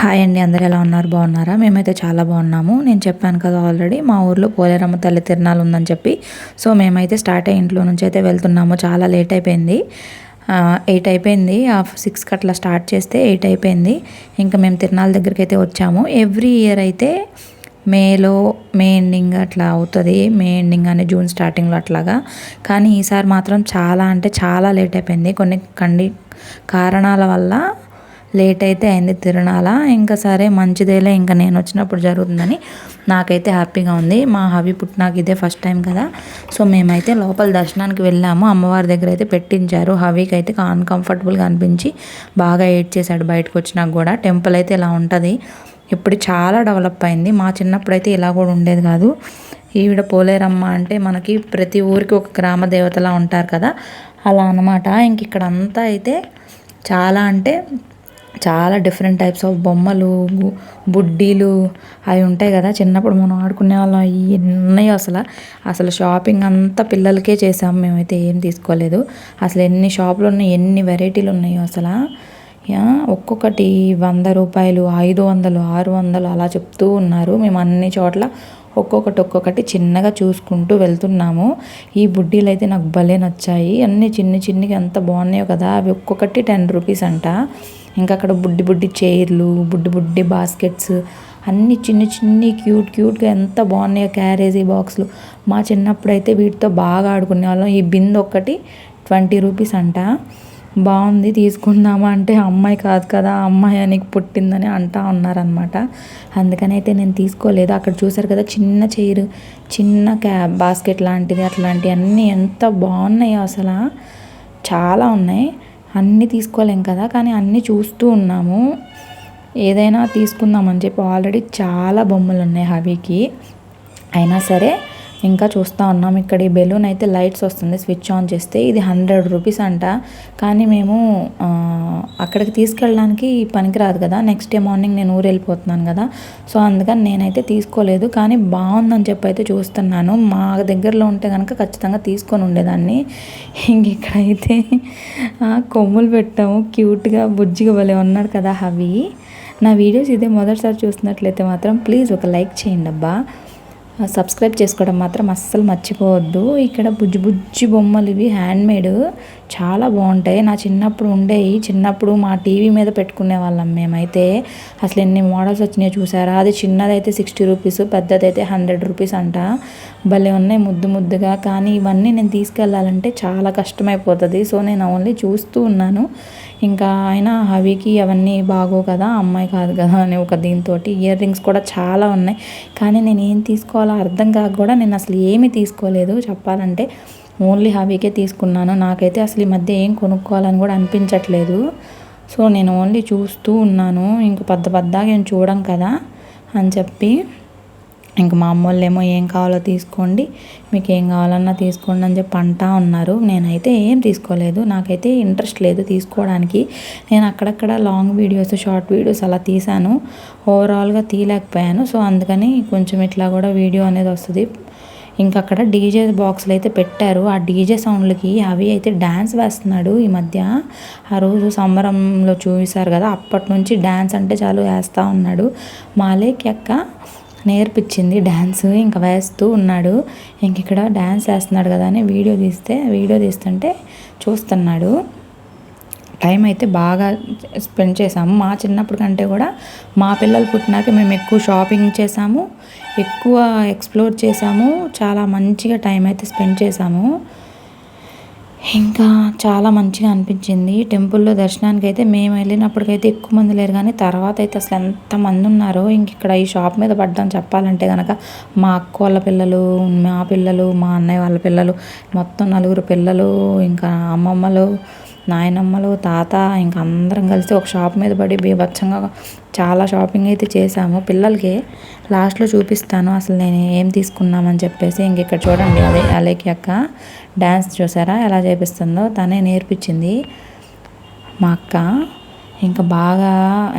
Hi అండి, అందరూ ఎలా ఉన్నారు? బాగున్నారా? మేమైతే చాలా బాగున్నాము. నేను చెప్పాను కదా ఆల్రెడీ మా ఊర్లో పోలేరమ్మ తల్లి తిరునాళ్ళు ఉందని చెప్పి. సో మేమైతే స్టార్ట్ అయ్యి ఇంట్లో నుంచి అయితే వెళ్తున్నాము. చాలా లేట్ అయిపోయింది. 8 అయిపోయింది. 6కి అట్లా స్టార్ట్ చేస్తే 8 అయిపోయింది. ఇంకా మేము తిరునాళ్ళ దగ్గరికి అయితే వచ్చాము. ఎవ్రీ ఇయర్ అయితే మే ఎండింగ్ అట్లా అవుతుంది. మే ఎండింగ్ అని జూన్ స్టార్టింగ్లో అట్లాగా. కానీ ఈసారి మాత్రం చాలా అంటే చాలా లేట్ అయిపోయింది. కొన్ని కారణాల వల్ల లేట్ అయితే అయింది తిరునాళ. ఇంకా సరే మంచిదేలే, ఇంకా నేను వచ్చినప్పుడు జరుగుతుందని నాకైతే హ్యాపీగా ఉంది. మా హవి పుట్టినాక ఇదే ఫస్ట్ టైం కదా. సో మేమైతే లోపల దర్శనానికి వెళ్ళాము. అమ్మవారి దగ్గర అయితే పెట్టించారు. హవికి అయితే అన్కంఫర్టబుల్గా అనిపించి బాగా ఏడ్చేశాడు బయటకు వచ్చినాక కూడా. టెంపుల్ అయితే ఇలా ఉంటుంది. ఇప్పుడు చాలా డెవలప్ అయింది. మా చిన్నప్పుడు అయితే ఇలా కూడా ఉండేది కాదు. ఈవిడ పోలేరమ్మ అంటే మనకి ప్రతి ఊరికి ఒక గ్రామ దేవతలా ఉంటారు కదా, అలా అనమాట. ఇంక ఇక్కడ అంతా అయితే చాలా అంటే చాలా డిఫరెంట్ టైప్స్ ఆఫ్ బొమ్మలు, బుడ్డీలు అవి ఉంటాయి కదా, చిన్నప్పుడు మనం ఆడుకునే వాళ్ళం. అవి ఉన్నాయో అసలు షాపింగ్ అంతా పిల్లలకే చేసాము. మేమైతే ఏం తీసుకోలేదు. అసలు ఎన్ని షాపులు ఉన్నాయి, ఎన్ని వెరైటీలు ఉన్నాయో అసలు. ఒక్కొక్కటి 100 రూపాయలు, 500, 600 అలా చెప్తూ ఉన్నారు. మేము అన్ని చోట్ల ఒక్కొక్కటి చిన్నగా చూసుకుంటూ వెళ్తున్నాము. ఈ బుడ్డీలు అయితే నాకు భలే నచ్చాయి. అన్నీ చిన్నగా ఎంత బాగున్నాయో కదా. అవి ఒక్కొక్కటి 10 రూపీస్ అంట. ఇంకా అక్కడ బుడ్డి చైర్లు, బుడ్డి బాస్కెట్స్ అన్నీ చిన్ని క్యూట్గా ఎంత బాగున్నాయో. క్యారేజీ బాక్సులు మా చిన్నప్పుడు అయితే వీటితో బాగా ఆడుకునే వాళ్ళం. ఈ బిందె ఒక్కటి 20 రూపీస్ అంట. బాగుంది, తీసుకుందామా అంటే అమ్మాయి కాదు కదా, అమ్మాయి నీకు పుట్టిందని అంటా ఉన్నారనమాట. అందుకని అయితే నేను తీసుకోలేదు. అక్కడ చూసారు కదా చిన్న చైర్, చిన్న బాస్కెట్ లాంటిది, అట్లాంటివి అన్నీ ఎంత బాగున్నాయో అసలు. చాలా ఉన్నాయి. అన్నీ తీసుకోలేం కదా, కానీ అన్నీ చూస్తూ ఉన్నాము. ఏదైనా తీసుకుందామని చెప్పి ఆల్రెడీ చాలా బొమ్మలు ఉన్నాయి హవికి. అయినా సరే ఇంకా చూస్తూ ఉన్నాం. ఇక్కడ ఈ బెలూన్ అయితే లైట్స్ వస్తుంది, స్విచ్ ఆన్ చేస్తే. ఇది 100 రూపీస్ అంట. కానీ మేము అక్కడికి తీసుకెళ్ళడానికి పనికిరాదు కదా, నెక్స్ట్ డే మార్నింగ్ నేను ఊరు వెళ్ళిపోతున్నాను కదా. సో అందుకని నేనైతే తీసుకోలేదు. కానీ బాగుందని చెప్పి అయితే చూస్తున్నాను. మా దగ్గరలో ఉంటే కనుక ఖచ్చితంగా తీసుకొని ఉండేదాన్ని. ఇంక ఇక్కడైతే కొమ్ములు పెట్టాము. క్యూట్గా బుజ్జిగా భలే ఉన్నాడు కదా హవి. నా వీడియోస్ ఇదే మొదటిసారి చూస్తున్నట్లయితే మాత్రం ప్లీజ్ ఒక లైక్ చేయండి అబ్బా. సబ్స్క్రైబ్ చేసుకోవడం మాత్రం అస్సలు మర్చిపోవద్దు. ఇక్కడ బుజ్జి బొమ్మలు, ఇవి హ్యాండ్మేడ్, చాలా బాగుంటాయి. నా చిన్నప్పుడు ఉండేవి. చిన్నప్పుడు మా టీవీ మీద పెట్టుకునే వాళ్ళం మేమైతే. అసలు ఎన్ని మోడల్స్ వచ్చినాయో చూసారా. అది చిన్నదైతే 60 రూపీస్, పెద్దదైతే 100 రూపీస్ అంట. భలే ఉన్నాయి ముద్దుగా. కానీ ఇవన్నీ నేను తీసుకెళ్ళాలంటే చాలా కష్టమైపోతుంది. సో నేను ఓన్లీ చూస్తూ ఉన్నాను. ఇంకా ఆయన హవికి అవన్నీ బాగోవు కదా, అమ్మాయి కాదు కదా అని ఒక దీంతో. ఇయర్ రింగ్స్ కూడా చాలా ఉన్నాయి. కానీ నేను ఏం తీసుకోవాలో అర్థం కాక కూడా నేను అసలు ఏమీ తీసుకోలేదు చెప్పాలంటే. ఓన్లీ హవికే తీసుకున్నాను. నాకైతే అసలు ఈ మధ్య ఏం కొనుక్కోవాలని కూడా అనిపించట్లేదు. సో నేను ఓన్లీ చూస్తూ ఉన్నాను. ఇంక పెద్దగా ఏం చూడం కదా అని చెప్పి. ఇంక మా అమ్మోళ్ళు ఏమో ఏం కావాలో తీసుకోండి, మీకు ఏం కావాలన్నా తీసుకోండి అని చెప్పి అంటా ఉన్నారు. నేనైతే ఏం తీసుకోలేదు. నాకైతే ఇంట్రెస్ట్ లేదు తీసుకోవడానికి. నేను అక్కడక్కడ లాంగ్ వీడియోస్, షార్ట్ వీడియోస్ అలా తీశాను. ఓవరాల్గా తీయలేకపోయాను. సో అందుకని కొంచెం ఇట్లా కూడా వీడియో అనేది వస్తుంది. ఇంకా అక్కడ డీజే బాక్సులు అయితే పెట్టారు. ఆ డీజే సౌండ్లకి అవి అయితే డ్యాన్స్ వేస్తున్నాడు ఈ మధ్య. ఆ రోజు సంబరంలో చూసారు కదా, అప్పటి నుంచి డ్యాన్స్ అంటే చాలు వేస్తూ ఉన్నాడు. మాలేకి అక్క నేర్పించింది డ్యాన్స్. ఇంకా వేస్తూ ఉన్నాడు. ఇంక ఇక్కడ డ్యాన్స్ వేస్తున్నాడు కదా అని వీడియో తీస్తుంటే చూస్తున్నాడు. టైం అయితే బాగా స్పెండ్ చేసాము. మా చిన్నప్పటి కంటే కూడా మా పిల్లలు పుట్టినాక మేము ఎక్కువ షాపింగ్ చేసాము, ఎక్కువ ఎక్స్ప్లోర్ చేసాము. చాలా మంచిగా టైం అయితే స్పెండ్ చేసాము. ఇంకా చాలా మంచిగా అనిపించింది. టెంపుల్లో దర్శనానికి అయితే మేము వెళ్ళినప్పటికైతే ఎక్కువ మంది లేరు, కానీ తర్వాత అయితే అసలు ఎంతమంది ఉన్నారో. ఇంక ఇక్కడ ఈ షాప్ మీద పడ్డాం చెప్పాలంటే కనుక. మా అక్క వాళ్ళ పిల్లలు, మా పిల్లలు, మా అన్నయ్య వాళ్ళ పిల్లలు, మొత్తం 4 పిల్లలు, ఇంకా అమ్మమ్మలు, నాయనమ్మలు, తాత, ఇంక అందరం కలిసి ఒక షాప్ మీద పడి బీభత్సంగా చాలా షాపింగ్ అయితే చేశాము. పిల్లలకి లాస్ట్లో చూపిస్తాను అసలు నేను ఏం తీసుకున్నామని చెప్పేసి. ఇంక ఇక్కడ చూడండి, అదే అలేకి అక్క డ్యాన్స్ చూసారా ఎలా చేపిస్తుందో. తనే నేర్పించింది మా అక్క. ఇంకా బాగా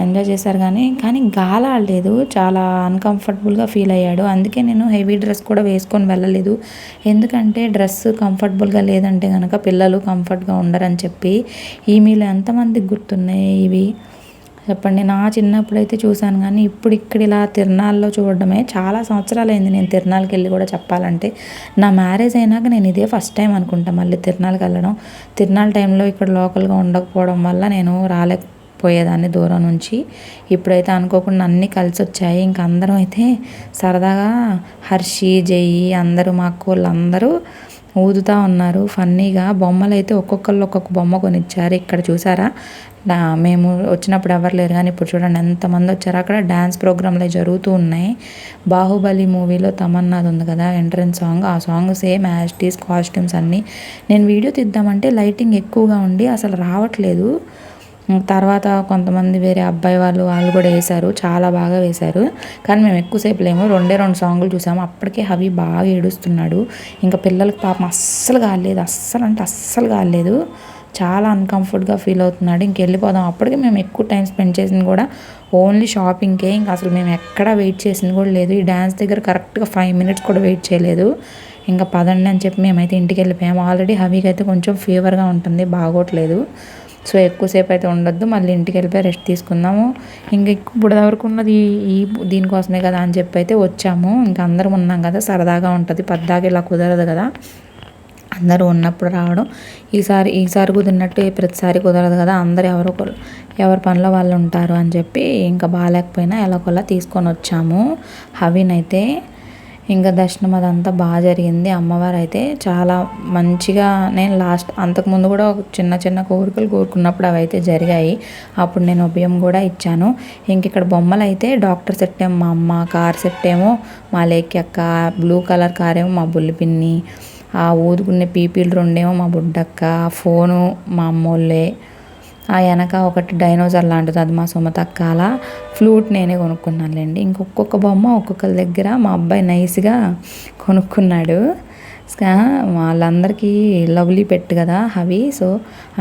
ఎంజాయ్ చేశారు. కానీ గాలి ఆడలేదు. చాలా అన్కంఫర్టబుల్గా ఫీల్ అయ్యాడు. అందుకే నేను హెవీ డ్రెస్ కూడా వేసుకొని వెళ్ళలేదు. ఎందుకంటే డ్రెస్ కంఫర్టబుల్గా లేదంటే కనుక పిల్లలు కంఫర్ట్గా ఉండరని చెప్పి. ఈ మీలో ఎంతమందికి గుర్తున్నాయి ఇవి? చెప్పండి. నా చిన్నప్పుడైతే చూశాను కానీ ఇప్పుడు ఇక్కడ ఇలా తిరునాళ్ళలో చూడడమే చాలా సంవత్సరాలైంది నేను తిరునాళ్ళకి వెళ్ళి కూడా చెప్పాలంటే. నా మ్యారేజ్ అయినాక నేను ఇదే ఫస్ట్ టైం అనుకుంటా మళ్ళీ తిరునాళ్ళకి వెళ్ళడం. తిరునాళ్ళ టైంలో ఇక్కడ లోకల్గా ఉండకపోవడం వల్ల నేను రాలేకపోయేదాన్ని దూరం నుంచి. ఇప్పుడైతే అనుకోకుండా అన్నీ కలిసి వచ్చాయి. ఇంక అందరం అయితే సరదాగా హర్షి, జయి అందరూ మా అక్కోళ్ళు అందరూ ఊదుతూ ఉన్నారు ఫన్నీగా. బొమ్మలు అయితే ఒక్కొక్కళ్ళు ఒక్కొక్క బొమ్మ కొనిచ్చారు. ఇక్కడ చూసారా, మేము వచ్చినప్పుడు ఎవరు లేరు కానీ ఇప్పుడు చూడండి ఎంతమంది వచ్చారు. అక్కడ డ్యాన్స్ ప్రోగ్రాంలు జరుగుతూ ఉన్నాయి. బాహుబలి మూవీలో తమన్నాది ఉంది కదా ఎంట్రన్స్ సాంగ్, ఆ song same as it is costumes అన్నీ. నేను వీడియో తీద్దామంటే లైటింగ్ ఎక్కువగా ఉండి అసలు రావట్లేదు. తర్వాత కొంతమంది వేరే అబ్బాయి వాళ్ళు కూడా వేశారు, చాలా బాగా వేశారు. కానీ మేము ఎక్కువసేపు లేము, 2 సాంగులు చూసాము. అప్పటికే హవి బాగా ఏడుస్తున్నాడు. ఇంకా పిల్లలకి పాపం అస్సలు కాలేదు, అస్సలు అంటే అస్సలు కాలేదు. చాలా అన్కంఫర్ట్గా ఫీల్ అవుతున్నాడు. ఇంకెళ్ళిపోదాం. అప్పటికే మేము ఎక్కువ టైం స్పెండ్ చేసింది కూడా ఓన్లీ షాపింగ్కే. ఇంకా అసలు మేము ఎక్కడా వెయిట్ చేసింది కూడా లేదు. ఈ డ్యాన్స్ దగ్గర కరెక్ట్గా 5 మినిట్స్ కూడా వెయిట్ చేయలేదు. ఇంకా పదండి అని చెప్పి మేమైతే ఇంటికి వెళ్ళిపోయాము. ఆల్రెడీ హవీకి అయితే కొంచెం ఫీవర్గా ఉంటుంది, బాగోట్లేదు. సో ఎక్కువసేపు అయితే ఉండొద్దు, మళ్ళీ ఇంటికి వెళ్ళిపోయి రెస్ట్ తీసుకుందాము. ఇంకా ఇప్పుడు వరకు ఉన్నది దీనికోసమే కదా అని చెప్పి అయితే వచ్చాము. ఇంకా అందరం ఉన్నాం కదా, సరదాగా ఉంటుంది. పద్దాక ఇలా కుదరదు కదా, అందరూ ఉన్నప్పుడు రావడం. ఈసారి కుదిరినట్టు ప్రతిసారి కుదరదు కదా, అందరు ఎవరి పనిలో వాళ్ళు ఉంటారు అని చెప్పి ఇంకా బాగాలేకపోయినా ఎలాగోలా తీసుకొని వచ్చాము హవీనైతే. ఇంకా దర్శనం అదంతా బాగా జరిగింది. అమ్మవారు అయితే చాలా మంచిగా, నేను అంతకుముందు కూడా ఒక చిన్న కోరికలు కోరుకున్నప్పుడు అవి అయితే జరిగాయి. అప్పుడు నేను ఉభయం కూడా ఇచ్చాను. ఇంక ఇక్కడ బొమ్మలు అయితే డాక్టర్ సెట్ ఏమో మా అమ్మ, కార్ సెట్ ఏమో మా లేకి అక్క, బ్లూ కలర్ కార్ ఏమో మా బుల్లి పిన్ని, ఆ ఊదుకునే పీపీలు 2 ఏమో మా బుడ్డక్క, ఫోను మా అమ్మోళ్ళే, ఆ వెనక ఒకటి డైనోసార్ లాంటిది అది మా సుమతక్క. అలా ఫ్లూట్ నేనే కొనుక్కున్నానులేండి. ఇంకొక బొమ్మ ఒక్కొక్కరి దగ్గర మా అబ్బాయి నైస్గా కొనుక్కున్నాడు. వాళ్ళందరికీ లవ్లీ పెట్ కదా అవి. సో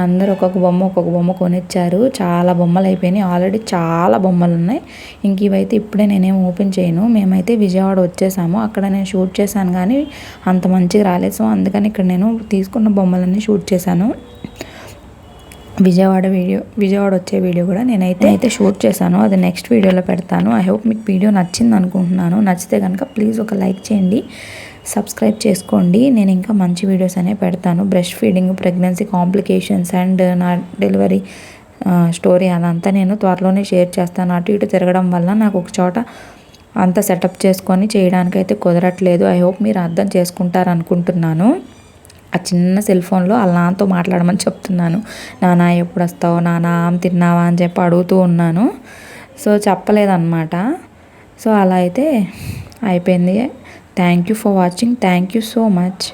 అందరూ ఒక్కొక్క బొమ్మ కొనిచ్చారు. చాలా బొమ్మలు అయిపోయినాయి. ఆల్రెడీ చాలా బొమ్మలు ఉన్నాయి. ఇంక ఇవైతే ఇప్పుడే నేనేం ఓపెన్ చేయను. మేమైతే విజయవాడ వచ్చేసాము. అక్కడ నేను షూట్ చేశాను కానీ అంత మంచిగా రాలేదు. సో అందుకని ఇక్కడ నేను తీసుకున్న బొమ్మలన్నీ షూట్ చేశాను. విజయవాడ వచ్చే వీడియో కూడా నేనైతే షూట్ చేశాను. అది నెక్స్ట్ వీడియోలో పెడతాను. ఐ హోప్ మీకు వీడియో నచ్చింది అనుకుంటున్నాను. నచ్చితే కనుక ప్లీజ్ ఒక లైక్ చేయండి, సబ్స్క్రైబ్ చేసుకోండి. నేను ఇంకా మంచి వీడియోస్ అనే పెడతాను. Breast feeding, pregnancy complications and నా డెలివరీ స్టోరీ అదంతా నేను త్వరలోనే షేర్ చేస్తాను. అటు ఇటు తిరగడం వల్ల నాకు ఒక చోట అంతా సెటప్ చేసుకొని చేయడానికైతే కుదరట్లేదు. ఐ హోప్ మీరు అర్థం చేసుకుంటారనుకుంటున్నాను. ఆ చిన్న సెల్ ఫోన్లో వాళ్ళ నాన్నతో మాట్లాడమని చెప్తున్నాను. నాన్న ఎప్పుడు వస్తావు, నాన్న తిన్నావా అని చెప్పి అడుగుతూ ఉన్నాను. సో చెప్పలేదన్నమాట. సో అలా అయితే అయిపోయింది. Thank you for watching. Thank you so much.